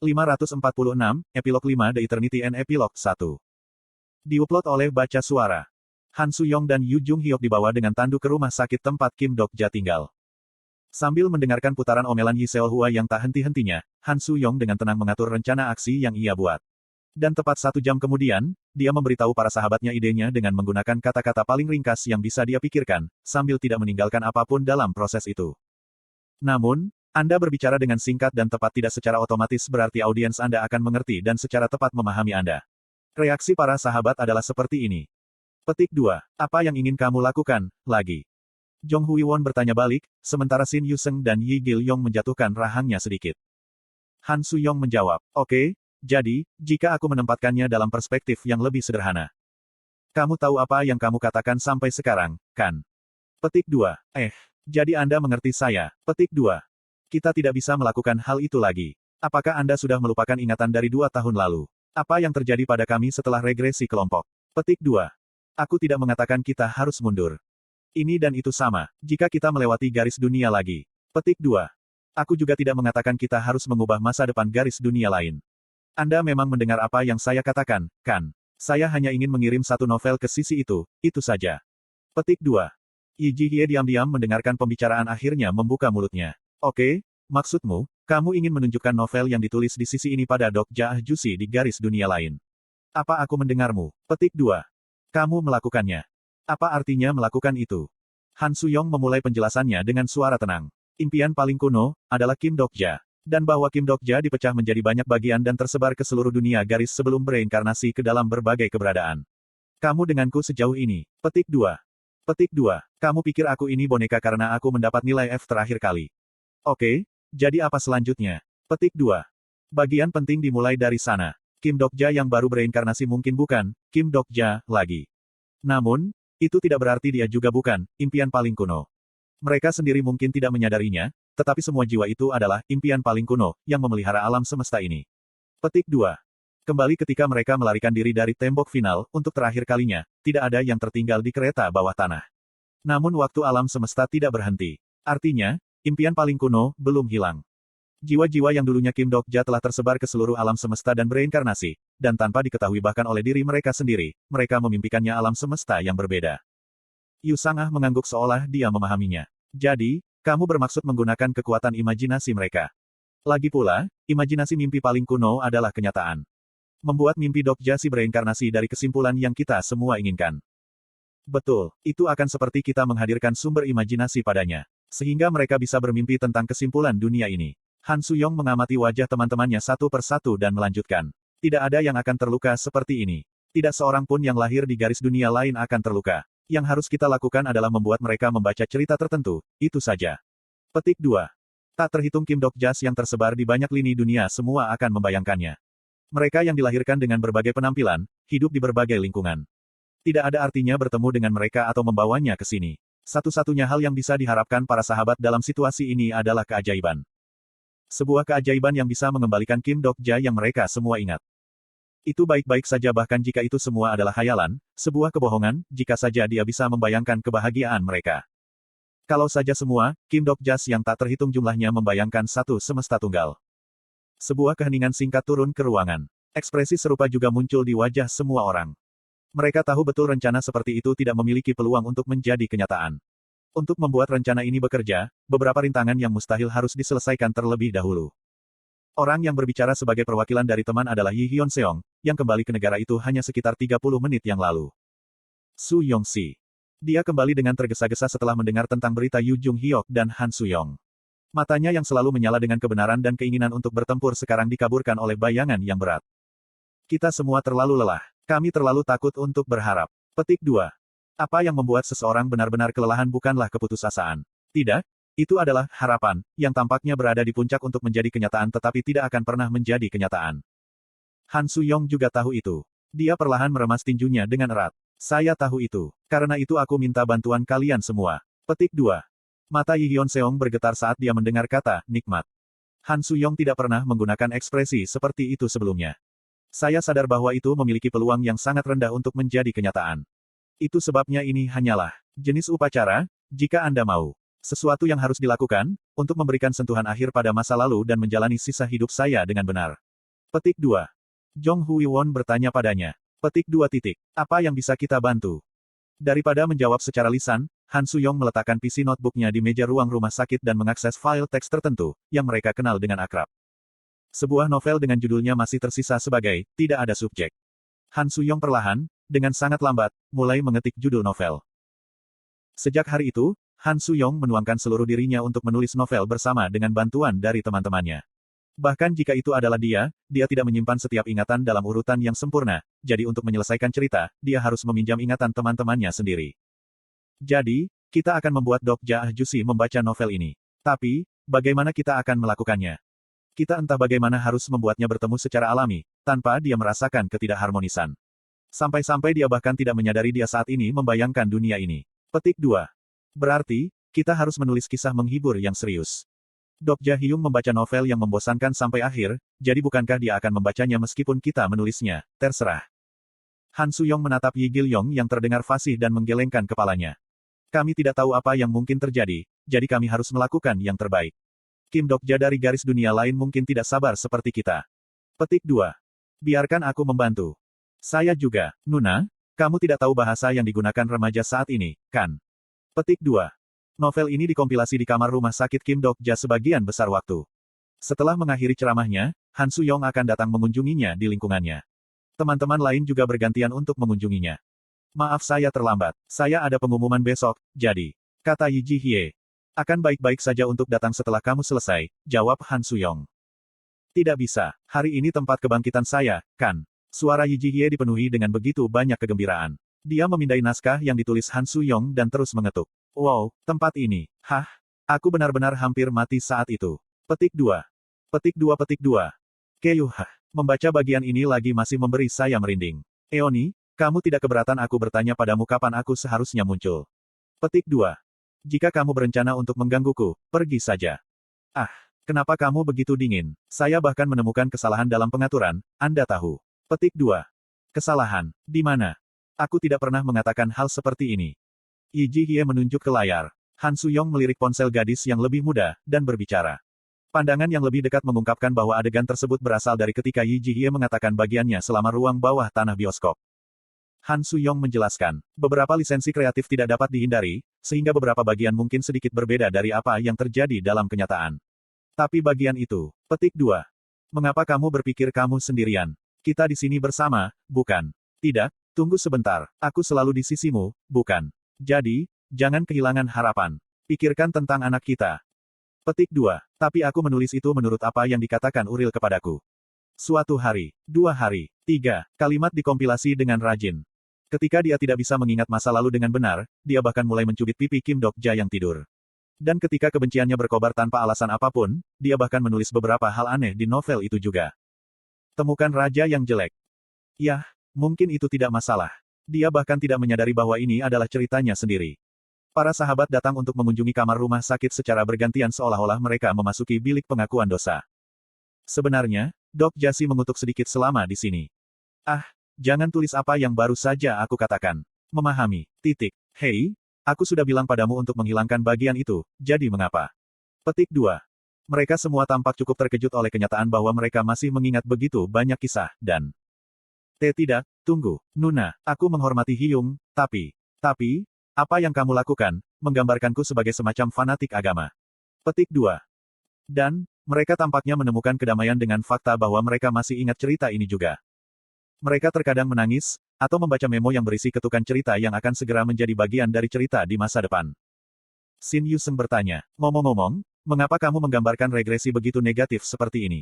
546, Epilog 5 The Eternity and Epilog 1. Diupload oleh Baca Suara. Han Suyong dan Yu Jung Hyuk dibawa dengan tandu ke rumah sakit tempat Kim Dok-ja tinggal. Sambil mendengarkan putaran omelan Yi Seol-hua yang tak henti-hentinya, Han Suyong dengan tenang mengatur rencana aksi yang ia buat. Dan tepat 1 jam kemudian, dia memberitahu para sahabatnya idenya dengan menggunakan kata-kata paling ringkas yang bisa dia pikirkan, sambil tidak meninggalkan apapun dalam proses itu. Namun, Anda berbicara dengan singkat dan tepat tidak secara otomatis berarti audiens Anda akan mengerti dan secara tepat memahami Anda. Reaksi para sahabat adalah seperti ini. Petik 2. Apa yang ingin kamu lakukan, lagi? Jong Hui-won bertanya balik, sementara Shin Yu-seng dan Yi Gil-yong menjatuhkan rahangnya sedikit. Han Suyong menjawab, oke, jadi, jika aku menempatkannya dalam perspektif yang lebih sederhana. Kamu tahu apa yang kamu katakan sampai sekarang, kan? Petik 2. Jadi Anda mengerti saya. Petik 2. Kita tidak bisa melakukan hal itu lagi. Apakah Anda sudah melupakan ingatan dari 2 tahun lalu? Apa yang terjadi pada kami setelah regresi kelompok? Petik 2. Aku tidak mengatakan kita harus mundur. Ini dan itu sama, jika kita melewati garis dunia lagi. Petik 2. Aku juga tidak mengatakan kita harus mengubah masa depan garis dunia lain. Anda memang mendengar apa yang saya katakan, kan? Saya hanya ingin mengirim 1 novel ke sisi itu saja. Petik 2. Yi Ji-hye diam-diam mendengarkan pembicaraan akhirnya membuka mulutnya. Oke, maksudmu, kamu ingin menunjukkan novel yang ditulis di sisi ini pada Dok-ja Jusi di garis dunia lain. Apa aku mendengarmu? Petik 2. Kamu melakukannya. Apa artinya melakukan itu? Han Suyong memulai penjelasannya dengan suara tenang. Impian paling kuno adalah Kim Dok-ja. Dan bahwa Kim Dok-ja dipecah menjadi banyak bagian dan tersebar ke seluruh dunia garis sebelum bereinkarnasi ke dalam berbagai keberadaan. Kamu denganku sejauh ini. Petik 2. Petik 2. Kamu pikir aku ini boneka karena aku mendapat nilai F terakhir kali. Oke, jadi apa selanjutnya? Petik 2. Bagian penting dimulai dari sana. Kim Dok-ja yang baru bereinkarnasi mungkin bukan Kim Dok-ja lagi. Namun, itu tidak berarti dia juga bukan impian paling kuno. Mereka sendiri mungkin tidak menyadarinya, tetapi semua jiwa itu adalah impian paling kuno yang memelihara alam semesta ini. Petik 2. Kembali ketika mereka melarikan diri dari tembok final untuk terakhir kalinya, tidak ada yang tertinggal di kereta bawah tanah. Namun waktu alam semesta tidak berhenti. Artinya, impian paling kuno belum hilang. Jiwa-jiwa yang dulunya Kim Dok-ja telah tersebar ke seluruh alam semesta dan bereinkarnasi, dan tanpa diketahui bahkan oleh diri mereka sendiri, mereka memimpikannya alam semesta yang berbeda. Yu Sang-ah mengangguk seolah dia memahaminya. Jadi, kamu bermaksud menggunakan kekuatan imajinasi mereka. Lagi pula, imajinasi mimpi paling kuno adalah kenyataan. Membuat mimpi Dok-ja si bereinkarnasi dari kesimpulan yang kita semua inginkan. Betul, itu akan seperti kita menghadirkan sumber imajinasi padanya, sehingga mereka bisa bermimpi tentang kesimpulan dunia ini. Han Suyong mengamati wajah teman-temannya satu persatu dan melanjutkan. Tidak ada yang akan terluka seperti ini. Tidak seorang pun yang lahir di garis dunia lain akan terluka. Yang harus kita lakukan adalah membuat mereka membaca cerita tertentu, itu saja. Petik 2. Tak terhitung Kim Dok-ja yang tersebar di banyak lini dunia semua akan membayangkannya. Mereka yang dilahirkan dengan berbagai penampilan, hidup di berbagai lingkungan. Tidak ada artinya bertemu dengan mereka atau membawanya ke sini. Satu-satunya hal yang bisa diharapkan para sahabat dalam situasi ini adalah keajaiban. Sebuah keajaiban yang bisa mengembalikan Kim Dok-ja yang mereka semua ingat. Itu baik-baik saja bahkan jika itu semua adalah khayalan, sebuah kebohongan, jika saja dia bisa membayangkan kebahagiaan mereka. Kalau saja semua, Kim Dok-ja yang tak terhitung jumlahnya membayangkan satu semesta tunggal. Sebuah keheningan singkat turun ke ruangan. Ekspresi serupa juga muncul di wajah semua orang. Mereka tahu betul rencana seperti itu tidak memiliki peluang untuk menjadi kenyataan. Untuk membuat rencana ini bekerja, beberapa rintangan yang mustahil harus diselesaikan terlebih dahulu. Orang yang berbicara sebagai perwakilan dari teman adalah Yi Hyun-seong, yang kembali ke negara itu hanya sekitar 30 menit yang lalu. Su Yong-si. Dia kembali dengan tergesa-gesa setelah mendengar tentang berita Yu Jung Hyuk dan Han Suyong. Matanya yang selalu menyala dengan kebenaran dan keinginan untuk bertempur sekarang dikaburkan oleh bayangan yang berat. Kita semua terlalu lelah. Kami terlalu takut untuk berharap. Petik 2. Apa yang membuat seseorang benar-benar kelelahan bukanlah keputusasaan. Tidak, itu adalah harapan, yang tampaknya berada di puncak untuk menjadi kenyataan tetapi tidak akan pernah menjadi kenyataan. Han Suyong juga tahu itu. Dia perlahan meremas tinjunya dengan erat. Saya tahu itu. Karena itu aku minta bantuan kalian semua. Petik 2. Mata Yi Hyun-seong bergetar saat dia mendengar kata, nikmat. Han Suyong tidak pernah menggunakan ekspresi seperti itu sebelumnya. Saya sadar bahwa itu memiliki peluang yang sangat rendah untuk menjadi kenyataan. Itu sebabnya ini hanyalah jenis upacara, jika Anda mau. Sesuatu yang harus dilakukan, untuk memberikan sentuhan akhir pada masa lalu dan menjalani sisa hidup saya dengan benar. Petik 2. Jong Hui Won bertanya padanya. Petik 2 titik. Apa yang bisa kita bantu? Daripada menjawab secara lisan, Han Suyong meletakkan PC notebooknya di meja ruang rumah sakit dan mengakses file teks tertentu, yang mereka kenal dengan akrab. Sebuah novel dengan judulnya masih tersisa sebagai, tidak ada subjek. Han Suyong perlahan, dengan sangat lambat, mulai mengetik judul novel. Sejak hari itu, Han Suyong menuangkan seluruh dirinya untuk menulis novel bersama dengan bantuan dari teman-temannya. Bahkan jika itu adalah dia tidak menyimpan setiap ingatan dalam urutan yang sempurna, jadi untuk menyelesaikan cerita, dia harus meminjam ingatan teman-temannya sendiri. Jadi, kita akan membuat Dok Jah Jusi membaca novel ini. Tapi, bagaimana kita akan melakukannya? Kita entah bagaimana harus membuatnya bertemu secara alami, tanpa dia merasakan ketidakharmonisan. Sampai-sampai dia bahkan tidak menyadari dia saat ini membayangkan dunia ini. Petik 2. Berarti, kita harus menulis kisah menghibur yang serius. Dok Ja Hyung membaca novel yang membosankan sampai akhir, jadi bukankah dia akan membacanya meskipun kita menulisnya? Terserah. Han Suyong menatap Yi Gil-yong yang terdengar fasih dan menggelengkan kepalanya. Kami tidak tahu apa yang mungkin terjadi, jadi kami harus melakukan yang terbaik. Kim Dok Ja dari garis dunia lain mungkin tidak sabar seperti kita. Petik 2. Biarkan aku membantu. Saya juga, Nuna, kamu tidak tahu bahasa yang digunakan remaja saat ini, kan? Petik 2. Novel ini dikompilasi di kamar rumah sakit Kim Dok Ja sebagian besar waktu. Setelah mengakhiri ceramahnya, Han Suyong akan datang mengunjunginya di lingkungannya. Teman-teman lain juga bergantian untuk mengunjunginya. Maaf saya terlambat, saya ada pengumuman besok, jadi, kata Yi Ji Hye. Akan baik-baik saja untuk datang setelah kamu selesai, jawab Han Suyong. Tidak bisa, hari ini tempat kebangkitan saya, kan? Suara Yi Ji Hye dipenuhi dengan begitu banyak kegembiraan. Dia memindai naskah yang ditulis Han Suyong dan terus mengetuk. Wow, tempat ini. Hah? Aku benar-benar hampir mati saat itu. Petik 2. Petik 2 petik 2. Keyuh. Membaca bagian ini lagi masih memberi saya merinding. Eoni, kamu tidak keberatan aku bertanya padamu kapan aku seharusnya muncul. Petik 2. Jika kamu berencana untuk menggangguku, pergi saja. Ah, kenapa kamu begitu dingin? Saya bahkan menemukan kesalahan dalam pengaturan, Anda tahu. Petik 2. Kesalahan, di mana? Aku tidak pernah mengatakan hal seperti ini. Yi Ji Hye menunjuk ke layar. Han Suyong melirik ponsel gadis yang lebih muda, dan berbicara. Pandangan yang lebih dekat mengungkapkan bahwa adegan tersebut berasal dari ketika Yi Ji Hye mengatakan bagiannya selama ruang bawah tanah bioskop. Han Suyong menjelaskan, beberapa lisensi kreatif tidak dapat dihindari, sehingga beberapa bagian mungkin sedikit berbeda dari apa yang terjadi dalam kenyataan. Tapi bagian itu, petik 2. Mengapa kamu berpikir kamu sendirian? Kita di sini bersama, bukan? Tidak, tunggu sebentar, aku selalu di sisimu, bukan? Jadi, jangan kehilangan harapan. Pikirkan tentang anak kita. Petik 2. Tapi aku menulis itu menurut apa yang dikatakan Uril kepadaku. Suatu hari, 2 hari, 3, kalimat dikompilasi dengan rajin. Ketika dia tidak bisa mengingat masa lalu dengan benar, dia bahkan mulai mencubit pipi Kim Dok Ja yang tidur. Dan ketika kebenciannya berkobar tanpa alasan apapun, dia bahkan menulis beberapa hal aneh di novel itu juga. Temukan raja yang jelek. Yah, mungkin itu tidak masalah. Dia bahkan tidak menyadari bahwa ini adalah ceritanya sendiri. Para sahabat datang untuk mengunjungi kamar rumah sakit secara bergantian seolah-olah mereka memasuki bilik pengakuan dosa. Sebenarnya, Dok Jasi mengutuk sedikit selama di sini. Ah, jangan tulis apa yang baru saja aku katakan. Memahami, titik. Hei, aku sudah bilang padamu untuk menghilangkan bagian itu, jadi mengapa? Petik 2. Mereka semua tampak cukup terkejut oleh kenyataan bahwa mereka masih mengingat begitu banyak kisah, dan... Tidak, tunggu, Nuna, aku menghormati Hyung, tapi, apa yang kamu lakukan, menggambarkanku sebagai semacam fanatik agama. Petik 2. Dan, mereka tampaknya menemukan kedamaian dengan fakta bahwa mereka masih ingat cerita ini juga. Mereka terkadang menangis, atau membaca memo yang berisi ketukan cerita yang akan segera menjadi bagian dari cerita di masa depan. Shin Yuseng bertanya, ngomong-ngomong, mengapa kamu menggambarkan regresi begitu negatif seperti ini?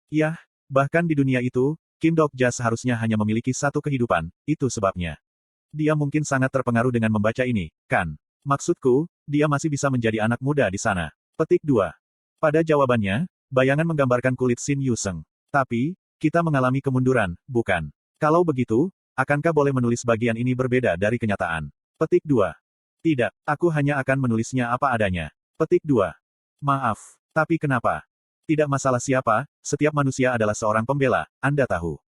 Yah, bahkan di dunia itu, Kim Dok Ja seharusnya hanya memiliki satu kehidupan, itu sebabnya. Dia mungkin sangat terpengaruh dengan membaca ini, kan? Maksudku, dia masih bisa menjadi anak muda di sana. Petik 2. Pada jawabannya, bayangan menggambarkan kulit Shin Yuseng. Tapi, kita mengalami kemunduran, bukan? Kalau begitu, akankah boleh menulis bagian ini berbeda dari kenyataan? Petik 2. Tidak, aku hanya akan menulisnya apa adanya. Petik 2. Maaf, tapi kenapa? Tidak masalah siapa, setiap manusia adalah seorang pembela, Anda tahu.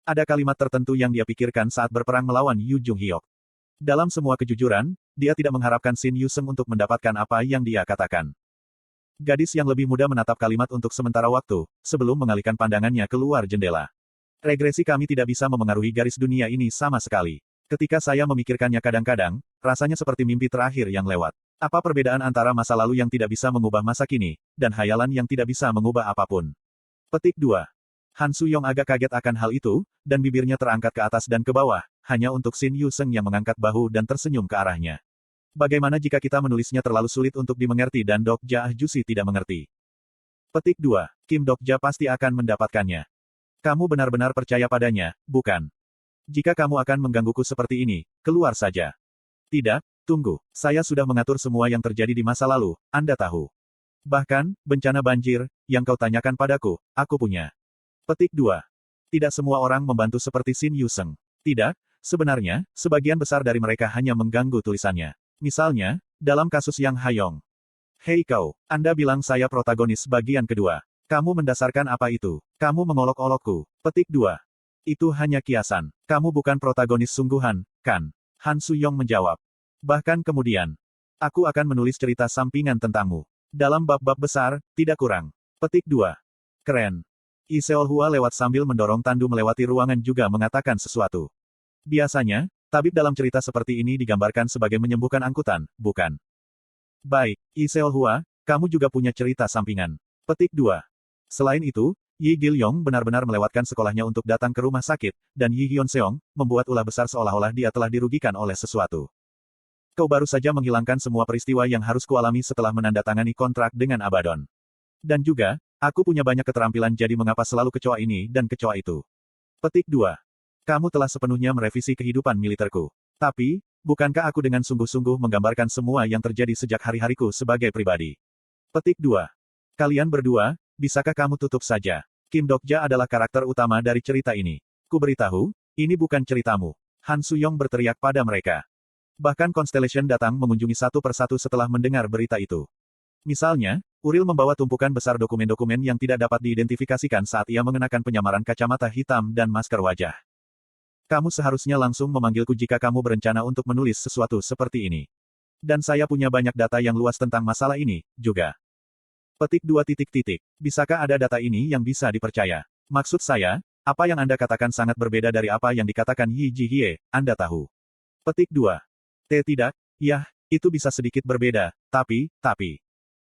Ada kalimat tertentu yang dia pikirkan saat berperang melawan Yu Jung Hyok. Dalam semua kejujuran, dia tidak mengharapkan Shin Yuseng untuk mendapatkan apa yang dia katakan. Gadis yang lebih muda menatap kalimat untuk sementara waktu, sebelum mengalihkan pandangannya keluar jendela. Regresi kami tidak bisa memengaruhi garis dunia ini sama sekali. Ketika saya memikirkannya kadang-kadang, rasanya seperti mimpi terakhir yang lewat. Apa perbedaan antara masa lalu yang tidak bisa mengubah masa kini, dan hayalan yang tidak bisa mengubah apapun? Petik 2. Han Suyong agak kaget akan hal itu, dan bibirnya terangkat ke atas dan ke bawah, hanya untuk Shin Yuseng yang mengangkat bahu dan tersenyum ke arahnya. Bagaimana jika kita menulisnya terlalu sulit untuk dimengerti dan Dok Ja Jusi tidak mengerti? Petik 2. Kim Dok Ja pasti akan mendapatkannya. Kamu benar-benar percaya padanya, bukan? Jika kamu akan menggangguku seperti ini, keluar saja. Tidak, tunggu. Saya sudah mengatur semua yang terjadi di masa lalu, Anda tahu. Bahkan, bencana banjir, yang kau tanyakan padaku, aku punya. Petik 2. Tidak semua orang membantu seperti Shin Yuseng. Tidak, sebenarnya, sebagian besar dari mereka hanya mengganggu tulisannya. Misalnya, dalam kasus Yang Hayong. Hei kau, Anda bilang saya protagonis bagian kedua. Kamu mendasarkan apa itu? Kamu mengolok-olokku. Petik 2. Itu hanya kiasan. Kamu bukan protagonis sungguhan, kan? Han Suyong menjawab. Bahkan kemudian, aku akan menulis cerita sampingan tentangmu. Dalam bab-bab besar, tidak kurang. Petik 2. Keren. Yi Seolhua lewat sambil mendorong Tandu melewati ruangan juga mengatakan sesuatu. Biasanya, tabib dalam cerita seperti ini digambarkan sebagai menyembuhkan angkutan, bukan? Baik, Yi Seolhua, kamu juga punya cerita sampingan. Petik 2. Selain itu, Yi Gilyong benar-benar melewatkan sekolahnya untuk datang ke rumah sakit, dan Yi Hyun-seong membuat ulah besar seolah-olah dia telah dirugikan oleh sesuatu. Kau baru saja menghilangkan semua peristiwa yang harus kualami setelah menandatangani kontrak dengan Abaddon. Dan juga, aku punya banyak keterampilan jadi mengapa selalu kecoa ini dan kecoa itu. Petik 2. Kamu telah sepenuhnya merevisi kehidupan militerku. Tapi, bukankah aku dengan sungguh-sungguh menggambarkan semua yang terjadi sejak hari-hariku sebagai pribadi? Petik 2. Kalian berdua, bisakah kamu tutup saja? Kim Dok Ja adalah karakter utama dari cerita ini. Ku beritahu, ini bukan ceritamu. Han Suyong berteriak pada mereka. Bahkan Constellation datang mengunjungi satu persatu setelah mendengar berita itu. Misalnya, Uril membawa tumpukan besar dokumen-dokumen yang tidak dapat diidentifikasikan saat ia mengenakan penyamaran kacamata hitam dan masker wajah. Kamu seharusnya langsung memanggilku jika kamu berencana untuk menulis sesuatu seperti ini. Dan saya punya banyak data yang luas tentang masalah ini, juga. Petik 2. Bisakah ada data ini yang bisa dipercaya? Maksud saya, apa yang Anda katakan sangat berbeda dari apa yang dikatakan Yi Ji-hye, Anda tahu. Petik 2. Tidak, yah, itu bisa sedikit berbeda, tapi.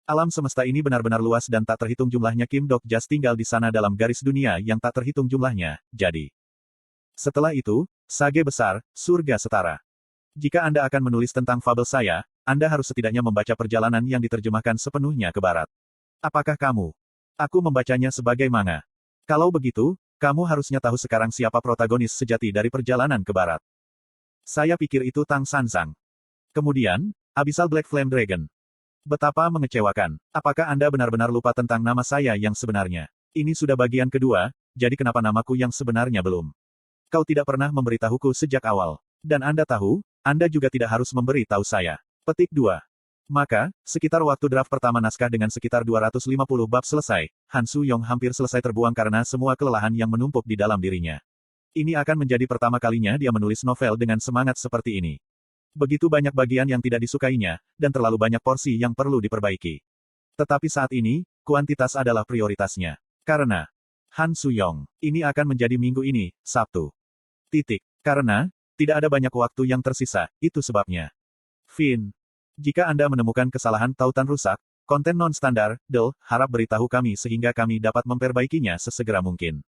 Alam semesta ini benar-benar luas dan tak terhitung jumlahnya. Kim Dok Ja tinggal di sana dalam garis dunia yang tak terhitung jumlahnya, jadi. Setelah itu, sage besar, surga setara. Jika Anda akan menulis tentang fabel saya, Anda harus setidaknya membaca perjalanan yang diterjemahkan sepenuhnya ke barat. Apakah kamu? Aku membacanya sebagai manga. Kalau begitu, kamu harusnya tahu sekarang siapa protagonis sejati dari perjalanan ke barat. Saya pikir itu Tang Sanzang. Kemudian, Abyssal Black Flame Dragon. Betapa mengecewakan. Apakah Anda benar-benar lupa tentang nama saya yang sebenarnya? Ini sudah bagian kedua, jadi kenapa namaku yang sebenarnya belum? Kau tidak pernah memberitahuku sejak awal. Dan Anda tahu, Anda juga tidak harus memberi tahu saya. Petik 2. Maka, sekitar waktu draft pertama naskah dengan sekitar 250 bab selesai, Han Suyong hampir selesai terbuang karena semua kelelahan yang menumpuk di dalam dirinya. Ini akan menjadi pertama kalinya dia menulis novel dengan semangat seperti ini. Begitu banyak bagian yang tidak disukainya, dan terlalu banyak porsi yang perlu diperbaiki. Tetapi saat ini, kuantitas adalah prioritasnya. Karena Han Suyong, ini akan menjadi minggu ini, Sabtu. Karena tidak ada banyak waktu yang tersisa, itu sebabnya. Fin. Jika Anda menemukan kesalahan tautan rusak, konten non-standar, harap beritahu kami sehingga kami dapat memperbaikinya sesegera mungkin.